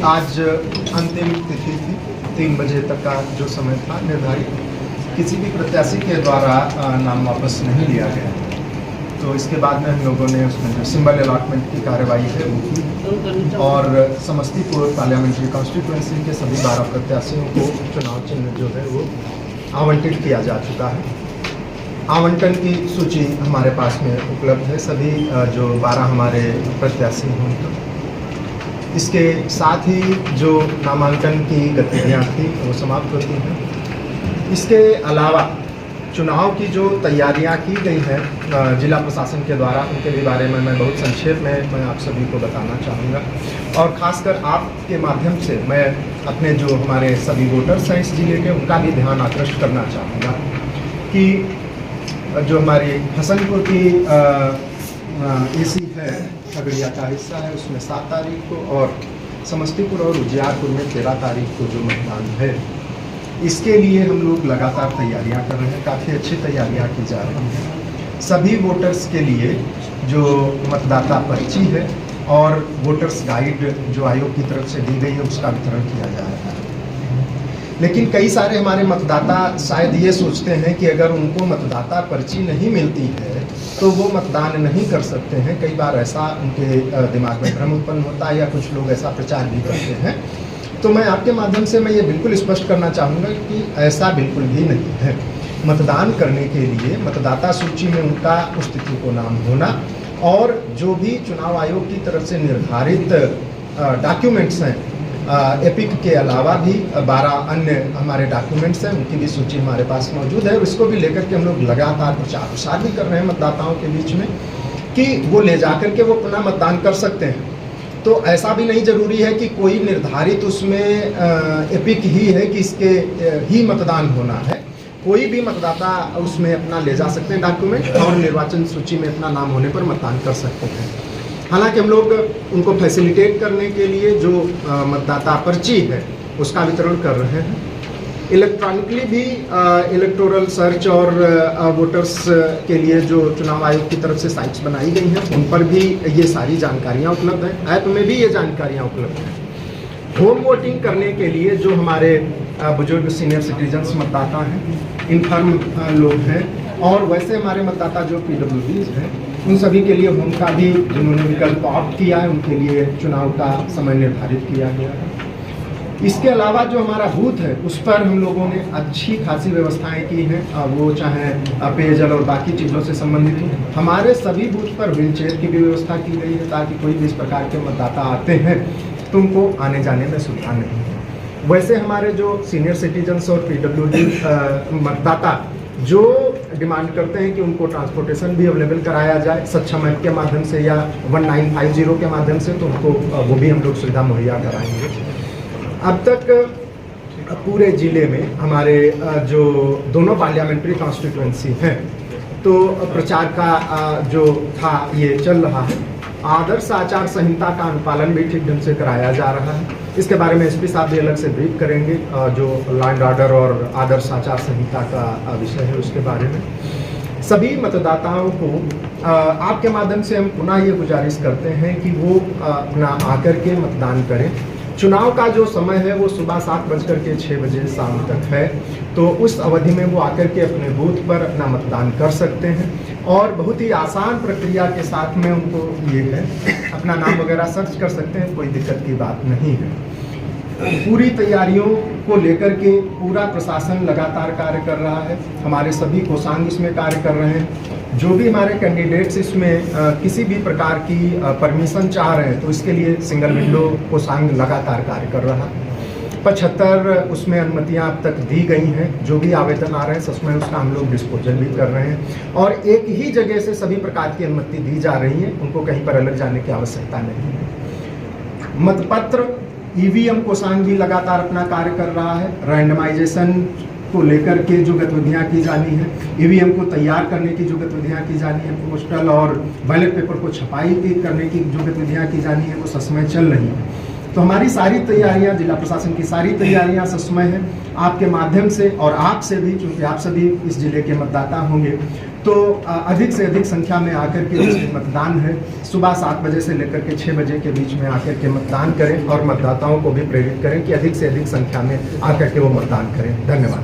आज अंतिम तिथि थी, 3 बजे तक का जो समय था निर्धारित, किसी भी प्रत्याशी के द्वारा नाम वापस नहीं लिया गया। तो इसके बाद में हम लोगों ने उसमें जो सिंबल अलॉटमेंट की कार्रवाई है वो की और समस्तीपुर पार्लियामेंट्री कॉन्स्टिट्यूएंसी के सभी 12 प्रत्याशियों को चुनाव चिन्ह जो है वो आवंटित किया जा चुका है। आवंटन की सूची हमारे पास में उपलब्ध है, सभी जो 12 हमारे प्रत्याशी होंगे। इसके साथ ही जो नामांकन की गतिविधियाँ थी वो समाप्त होती हैं। इसके अलावा चुनाव की जो तैयारियां की गई हैं जिला प्रशासन के द्वारा, उनके भी बारे में मैं बहुत संक्षेप में मैं आप सभी को बताना चाहूँगा और ख़ासकर आपके माध्यम से मैं अपने जो हमारे सभी वोटर्स हैं इस जिले के उनका भी ध्यान आकृष्ट करना चाहूँगा कि जो हमारी हसनपुर की एसी है, खगड़िया का हिस्सा है, उसमें 7 तारीख को और समस्तीपुर और उजियारपुर में 13 तारीख को जो मतदान है, इसके लिए हम लोग लगातार तैयारियां कर रहे हैं। काफ़ी अच्छी तैयारियां की जा रही हैं। सभी वोटर्स के लिए जो मतदाता पर्ची है और वोटर्स गाइड जो आयोग की तरफ से दी गई है उसका वितरण किया जा रहा है। लेकिन कई सारे हमारे मतदाता शायद ये सोचते हैं कि अगर उनको मतदाता पर्ची नहीं मिलती है तो वो मतदान नहीं कर सकते हैं। कई बार ऐसा उनके दिमाग में भ्रम उत्पन्न होता है या कुछ लोग ऐसा प्रचार भी करते हैं। तो मैं आपके माध्यम से मैं ये बिल्कुल स्पष्ट करना चाहूँगा कि ऐसा बिल्कुल भी नहीं है। मतदान करने के लिए मतदाता सूची में उनका उस तिथि को नाम होना और जो भी चुनाव आयोग की तरफ से निर्धारित डॉक्यूमेंट्स हैं, एपिक के अलावा भी 12 अन्य हमारे डॉक्यूमेंट्स हैं, उनकी भी सूची हमारे पास मौजूद है। इसको भी लेकर के हम लोग लगातार प्रचार भी कर रहे हैं मतदाताओं के बीच में कि वो ले जा कर के वो पुनः मतदान कर सकते हैं। तो ऐसा भी नहीं जरूरी है कि कोई निर्धारित उसमें एपिक ही है कि इसके ही मतदान होना है। कोई भी मतदाता उसमें अपना ले जा सकते हैं डॉक्यूमेंट और निर्वाचन सूची में अपना नाम होने पर मतदान कर सकते हैं। हालांकि हम लोग उनको फैसिलिटेट करने के लिए जो मतदाता पर्ची है उसका वितरण कर रहे हैं। इलेक्ट्रॉनिकली भी इलेक्टोरल सर्च और वोटर्स के लिए जो चुनाव आयोग की तरफ से साइट्स बनाई गई हैं उन पर भी ये सारी जानकारियां उपलब्ध हैं। ऐप में भी ये जानकारियां उपलब्ध हैं। होम वोटिंग करने के लिए जो हमारे बुजुर्ग सीनियर सिटीजन्स मतदाता हैं, इनफर्म लोग हैं और वैसे हमारे मतदाता जो PWDs हैं, उन सभी के लिए होम का भी जिन्होंने विकल्प ऑप्ट किया है उनके लिए चुनाव का समय निर्धारित किया गया है। इसके अलावा जो हमारा बूथ है उस पर हम लोगों ने अच्छी खासी व्यवस्थाएं की हैं, वो चाहे पेयजल और बाकी चीज़ों से संबंधित हो। हमारे सभी बूथ पर व्हील चेयर की भी व्यवस्था की गई है ताकि कोई भी इस प्रकार के मतदाता आते हैं तो उनको आने जाने में सुविधा नहीं है। वैसे हमारे जो सीनियर सिटीजन्स और PWD मतदाता जो डिमांड करते हैं कि उनको ट्रांसपोर्टेशन भी अवेलेबल कराया जाए सक्षम ऐप के माध्यम से या 1950 के माध्यम से, तो उनको वो भी हम लोग सुविधा मुहैया कराएंगे। अब तक पूरे ज़िले में हमारे जो दोनों पार्लियामेंट्री कॉन्स्टिट्यूएंसी हैं तो प्रचार का जो था ये चल रहा है। आदर्श आचार संहिता का अनुपालन भी ठीक ढंग से कराया जा रहा है। इसके बारे में SP साहब भी अलग से ब्रीफ करेंगे। जो लॉ एंड ऑर्डर और आदर्श आचार संहिता का विषय है उसके बारे में सभी मतदाताओं को आपके माध्यम से हम पुनः ये गुजारिश करते हैं कि वो अपना आकर के मतदान करें। चुनाव का जो समय है वो सुबह 7:06 बजे शाम तक है, तो उस अवधि में वो आकर के अपने बूथ पर अपना मतदान कर सकते हैं और बहुत ही आसान प्रक्रिया के साथ में उनको ये है अपना नाम वगैरह सर्च कर सकते हैं, कोई दिक्कत की बात नहीं है। पूरी तैयारियों को लेकर के पूरा प्रशासन लगातार कार्य कर रहा है। हमारे सभी कोषांग इसमें कार्य कर रहे हैं। जो भी हमारे कैंडिडेट्स इसमें किसी भी प्रकार की परमिशन चाह रहे हैं तो इसके लिए सिंगल विंडो कोषांग लगातार कार्य कर रहा है। 75 उसमें अनुमतियां अब तक दी गई हैं। जो भी आवेदन आ रहे हैं सच में उसका हम लोग डिस्पोजल भी कर रहे हैं और एक ही जगह से सभी प्रकार की अनुमति दी जा रही है, उनको कहीं पर अलग जाने की आवश्यकता नहीं है। मतपत्र EVM कोषांग भी लगातार अपना कार्य कर रहा है। रैंडमाइजेशन को लेकर के जो गतिविधियां की जानी है, EVM को तैयार करने की जो गतिविधियां की जानी है, पोस्टल और बैलेट पेपर को छपाई करने की जो गतिविधियां की जानी है वो ससमय चल रही है। तो हमारी सारी तैयारियां, जिला प्रशासन की सारी तैयारियां ससमय हैं। आपके माध्यम से और आपसे भी, चूँकि आप सभी इस जिले के मतदाता होंगे, तो अधिक से अधिक संख्या में आकर के जो मतदान है सुबह 7 बजे से लेकर के 6 बजे के बीच में आकर के मतदान करें और मतदाताओं को भी प्रेरित करें कि अधिक से अधिक संख्या में आकर के वो मतदान करें। धन्यवाद।